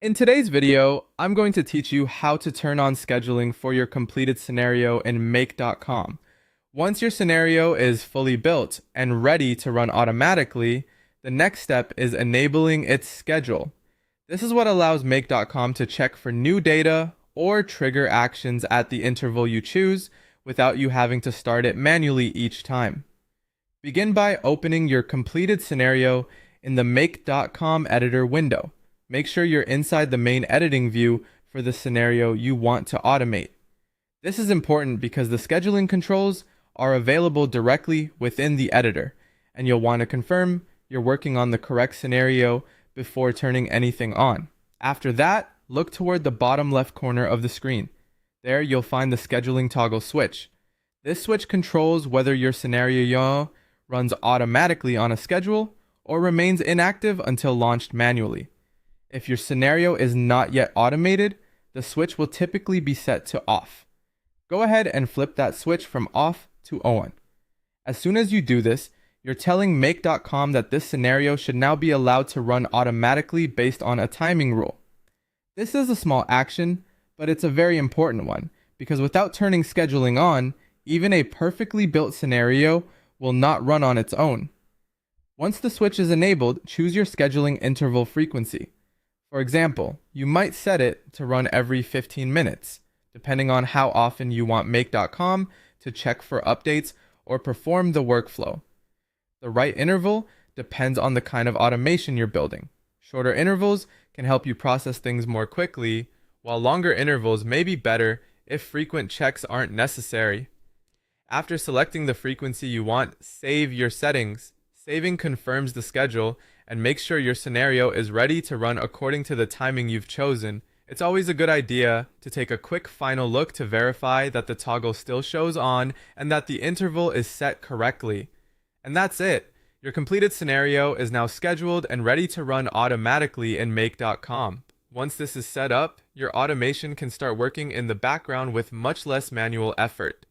In today's video, I'm going to teach you how to turn on scheduling for your completed scenario in make.com. Once your scenario is fully built and ready to run automatically, the next step is enabling its schedule. This is what allows make.com to check for new data or trigger actions at the interval you choose without you having to start it manually each time. Begin by opening your completed scenario in the make.com editor window. Make sure you're inside the main editing view for the scenario you want to automate. This is important because the scheduling controls are available directly within the editor, and you'll want to confirm you're working on the correct scenario before turning anything on. After that, look toward the bottom left corner of the screen. There you'll find the scheduling toggle switch. This switch controls whether your scenario runs automatically on a schedule or remains inactive until launched manually. If your scenario is not yet automated, the switch will typically be set to off. Go ahead and flip that switch from off to on. As soon as you do this, you're telling make.com that this scenario should now be allowed to run automatically based on a timing rule. This is a small action, but it's a very important one, because without turning scheduling on, even a perfectly built scenario will not run on its own. Once the switch is enabled, choose your scheduling interval frequency. For example, you might set it to run every 15 minutes, depending on how often you want make.com to check for updates or perform the workflow. The right interval depends on the kind of automation you're building. Shorter intervals can help you process things more quickly, while longer intervals may be better if frequent checks aren't necessary. After selecting the frequency you want, save your settings. Saving confirms the schedule and makes sure your scenario is ready to run according to the timing you've chosen. It's always a good idea to take a quick final look to verify that the toggle still shows on and that the interval is set correctly. And that's it. Your completed scenario is now scheduled and ready to run automatically in make.com. Once this is set up, your automation can start working in the background with much less manual effort.